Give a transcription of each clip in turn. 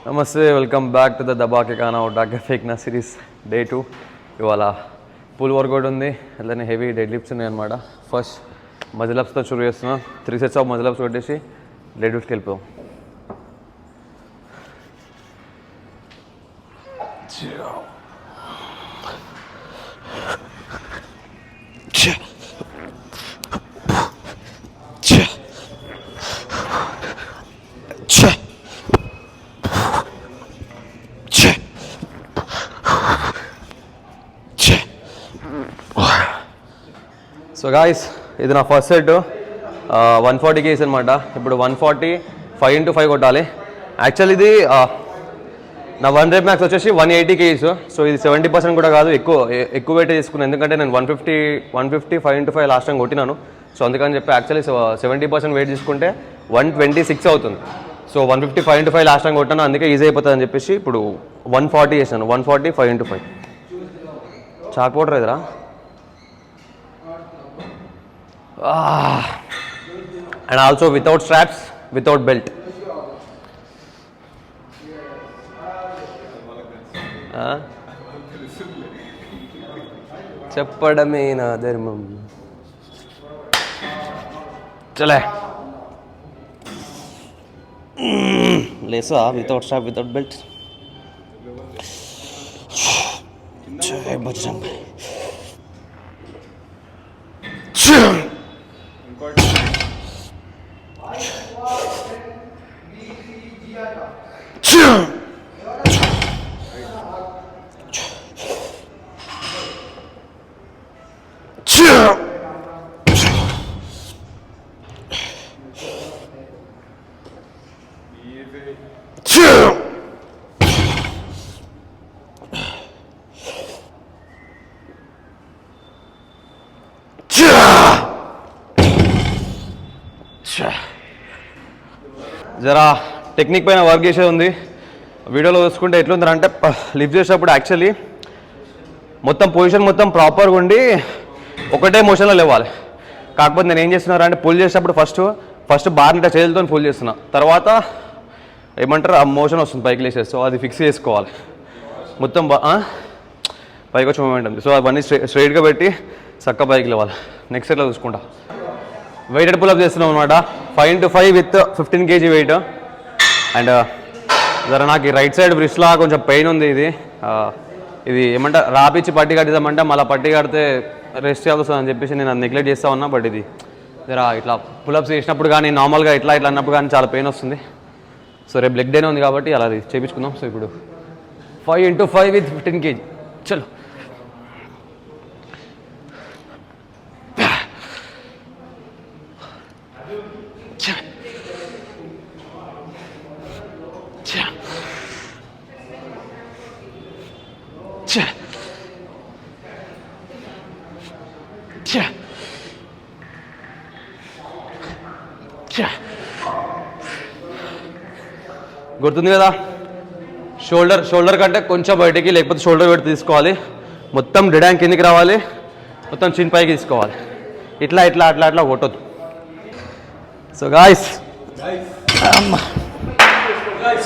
నమస్తే, welcome back to the దబాకే ఖానా డాకే ఫేక్నా సిరీస్ డే 2. ఇవాళ పుల్ వర్కౌట్ ఉంది, అలానే హెవీ డెడ్ లిఫ్ట్స్ ఉన్నాయి అనమాట. ఫస్ట్ మజిలప్స్తో షురూ చేస్తున్నాం. 3 sets ఆఫ్ మజిలప్స్ కొట్టేసి డెడ్ లిఫ్ట్కి వెళ్ళిపోయాం. సో గాయస్, ఇది నా ఫస్ట్ సెట్ 140 kgs అనమాట. ఇప్పుడు 140 5x5 కొట్టాలి. యాక్చువల్ ఇది నా 1 rep max వచ్చేసి 180 kgs. సో ఇది 70% కూడా కాదు, ఎక్కువ వెయిట్ తీసుకున్నాను. ఎందుకంటే నేను 150 5x5 లాస్ట్ టైం కొట్టినాను. సో అందుకని చెప్పి యాక్చువల్లీ 70% వెయిట్ తీసుకుంటే 126 అవుతుంది. సో 150 5x5 లాస్ట్ టైం కొట్టాను, అందుకే ఈజీ అయిపోతుంది అని చెప్పేసి ఇప్పుడు 140 చేశాను. 140 5x5. చాక్ పౌడర్ ఎదురా. And also without straps, without belt. చెప్పడమే నా ధర్మం. చలే లేసా వితౌట్ స్ట్రాప్ వితౌట్ బెల్ట్. జై బజరంగ్. జరా టెక్నిక్ పైన వర్క్ చేసేది ఉంది. వీడియోలో చూసుకుంటే ఎట్లుందంటే లిఫ్ట్ చేసేటప్పుడు యాక్చువల్లీ పొజిషన్ మొత్తం ప్రాపర్గా ఉండి ఒకటే మోషన్లో లేవాలి. కాకపోతే నేను ఏం చేస్తున్నారు అంటే పుల్ చేసేటప్పుడు ఫస్ట్ బార్ని చేతులతో పుల్ చేస్తున్నా, తర్వాత ఏమంటారు ఆ మోషన్ వస్తుంది పైకి లేసేసి. సో అది ఫిక్స్ చేసుకోవాలి మొత్తం పైకి వచ్చే మూమెంట్ ఉంది. సో అవన్నీ స్ట్రైట్గా పెట్టి చక్కగా పైకి లేవాలి. నెక్స్ట్ సెట్లో చూసుకుంటా. వెయిటెడ్ పుల్అప్ చేస్తున్నాం అనమాట. 5x5 with 15 kg wait. And జర నాకు రైట్ సైడ్ బ్రిస్లా కొంచెం పెయిన్ ఉంది. ఇది ఏమంటారు రాపిచ్చి పట్టి కట్టిద్దామంటే మళ్ళీ పట్టి కడితే రెస్ట్ చేయాల్సి వస్తుంది అని చెప్పేసి నేను అది నెగ్లెక్ట్ చేస్తా ఉన్నా. బట్ ఇది జర ఇట్లా పుల్అప్స్ చేసినప్పుడు కానీ నార్మల్గా ఇట్లా అన్నప్పుడు కానీ చాలా పెయిన్ వస్తుంది. సో రేపు లెగ్ డేనే ఉంది కాబట్టి అలా అది చేయించుకుందాం. సో ఇప్పుడు 5x5 విత్ 15 kg. చలో. గుర్తుంది కదా, షోల్డర్ కంటే కొంచెం బయటికి, లేకపోతే షోల్డర్ పెట్టి తీసుకోవాలి. మొత్తం డిడాంగ్ కిందికి రావాలి, మొత్తం చిన్ పైకి తీసుకోవాలి. ఇట్లా కొట్టొద్దు. So guys,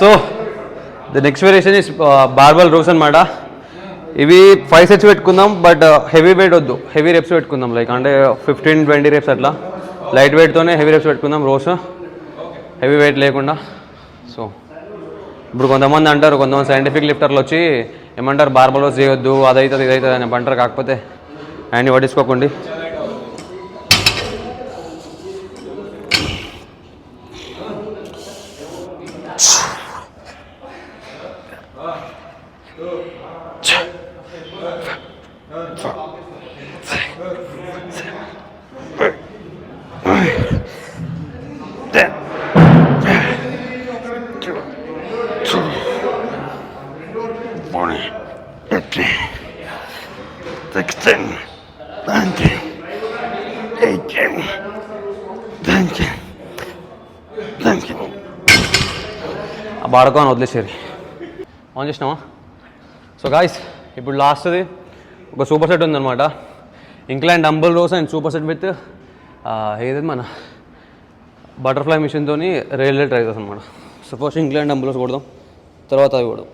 so the next variation is barbell rows అనమాట. ఇవి 5 sets పెట్టుకుందాం, బట్ హెవీ వెయిట్ వద్దు, హెవీ రెప్స్ పెట్టుకుందాం. లైక్ అంటే 15-20 reps అట్లా లైట్ వెయిట్తోనే హెవీ రెప్స్ పెట్టుకుందాం. రోస్ హెవీ వెయిట్ లేకుండా. సో ఇప్పుడు కొంతమంది అంటారు, కొంతమంది సైంటిఫిక్ లిఫ్టర్లు వచ్చి ఏమంటారు బార్బల్ రోస్ చేయొద్దు, అదవుతుంది ఇదవుతుంది అని అంటారు. కాకపోతే ఆయన్ని పట్టించుకోకండి. బాడుకోని వదిలేసేది ఆన్ చేసినావా. సో గాయస్, ఇప్పుడు లాస్ట్ది ఒక సూపర్ సెట్ ఉందన్నమాట. Incline dumbbell rows and super set with ఏది మన బటర్ఫ్లై మిషన్తో రైల్వే ట్రై చేస్తాం అనమాట. So first incline dumbbell rows కొడదాం. తర్వాత అవి కూడా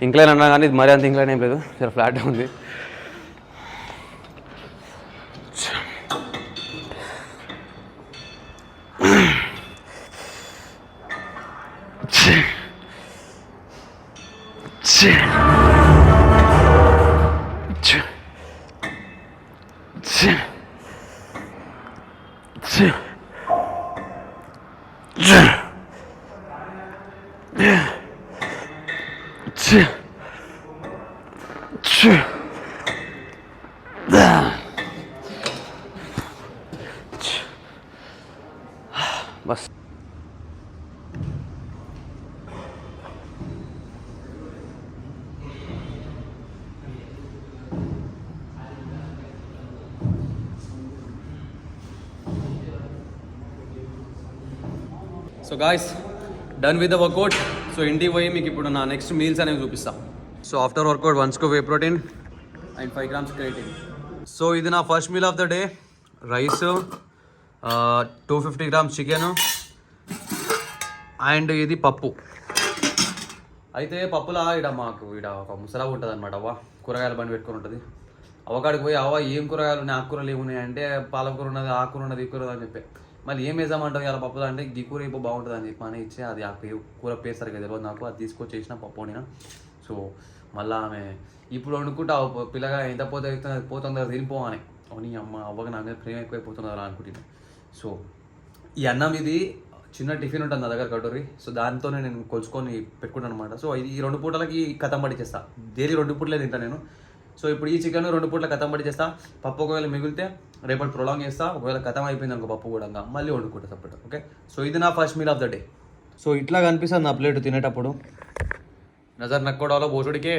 ఇంక్లైన్ అన్నా కానీ ఇది మరీ అంత ఇంక్లైన్ ఏం లేదు, చాలా ఫ్లాట్ ఉంది. బస్ so guys done with the workout. So ఇంటికి పోయి మీకు ఇప్పుడు నా నెక్స్ట్ మీల్స్ అనేవి చూపిస్తాను. So after workout 1 scoop whey protein and 5 grams creatine. So ఇది నా first meal of the day. Rice, 250 grams chicken and ఇది పప్పు. అయితే పప్పులా మాకు ఒక ముసలా ఉంటుంది అనమాట. అవ్వ కూరగాయల బండి పెట్టుకొని ఉంటుంది. అవ్వకాడికి పోయి అవ్వ ఏం కూరగాయలు ఉన్నాయి, ఆకుకూరలు ఏమున్నాయి అంటే పాలకూర ఉన్నది, ఆకుకూర ఉన్నది, ఈ కూర అని చెప్పి మళ్ళీ ఏం వేసామంటుంది ఇలా పప్పులో అంటే ఈ కూర ఇప్పుడు బాగుంటుంది అని చెప్పి అని ఇచ్చి అది ఆ కూర పేస్తారు కదా తెలియదు నాకు. అది తీసుకొచ్చేసిన పప్పు వండిన. సో మళ్ళీ ఆమె ఇప్పుడు వండుకుంటా పిల్లగా ఎంత పోతుందో తినిపోవాలి అని అమ్మ అవ్వగా నా మీద ప్రేమ ఎక్కువైపోతుంది అలా అనుకుంటున్నాను. సో ఈ అన్నం ఇది చిన్న టిఫిన్ ఉంటుంది నా దగ్గర కటోరీ. సో దాంతోనే నేను కొలుచుకొని పెట్టుకుంటాను అనమాట. సో ఈ 2 పూటలకి కథం పట్టించేస్తా. డైలీ 2 పూటలే తింటాను నేను. సో ఇప్పుడు ఈ చికెన్ 2 పూటల కథం పట్టించేస్తా. పప్పు ఒకవేళ మిగిలితే రేపటి ప్రొలాంగ్ చేస్తా. ఒకవేళ కథం అయిపోయింది అనుకో పప్పు కూడా మళ్ళీ వండుకుంటా సపరేట్. ఓకే, సో ఇది నా first meal of the day. So ఇట్లా కనిపిస్తుంది నా ప్లేట్ తినేటప్పుడు. నజర్ నక్కోడాలో బోసుడికి